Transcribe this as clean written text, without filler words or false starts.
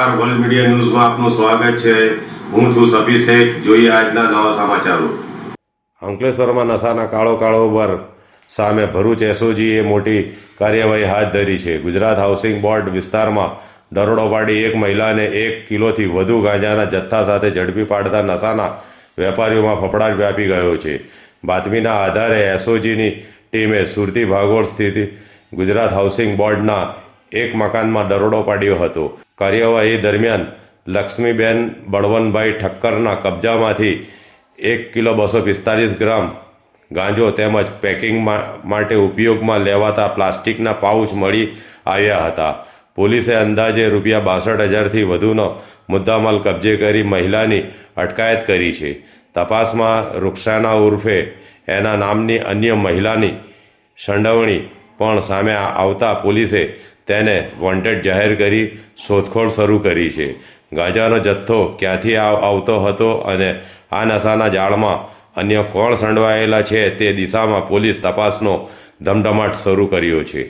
નમસ્કાર, world media ન્યૂઝમાં આપનું સ્વાગત છે। હું છું સફી શેખ। જોઈએ આજના નવા સમાચારો। અંકલેશ્વરમાં નશાના કાળોબાર સામે ભરૂચ એસઓજીએ મોટી કાર્યવાહી હાથ ધરી છે। ગુજરાત હાઉસિંગ બોર્ડ વિસ્તારમાં દરોડો પાડી એક મહિલાને 1 કિલોથી વધુ ગાંજાના જથ્થા સાથે ઝડપી પાડતા નશાના વેપારીઓમાં ફફડાટ વ્યાપી ગયો છે। બાતમીના આધારે એસઓજીની ટીમે સુરતી ભાગોળ સ્થિત ગુજરાત હાઉસિંગ બોર્ડના એક મકાનમાં દરોડો પાડ્યો હતો। કાર્યવાહી દરમિયાન લક્ષ્મીબેન બળવંતભાઈ ઠક્કરના કબજામાંથી 1 કિલો 245 ગ્રામ ગાંજો તેમજ પેકિંગ માટે ઉપયોગમાં લેવાતા પ્લાસ્ટિકના પાઉચ મળી આવ્યા હતા। પોલીસે અંદાજે ₹62,000થી વધુનો મુદ્દામાલ કબજે કરી મહિલાની અટકાયત કરી છે। તપાસમાં રૂકસાના ઉર્ફે એના નામની અન્ય મહિલાની સંડોવણી પણ સામે આવતા પોલીસે તેને વોન્ટેડ જાહેર કરી શોધખોળ શરૂ કરી છે। ગાંજાનો જથ્થો ક્યાંથી આવતો હતો અને આ નશાના જાળમાં અન્ય કોણ સંડવાયેલા છે તે દિશામાં પોલીસ તપાસનો ધમધમાટ શરૂ કર્યો છે।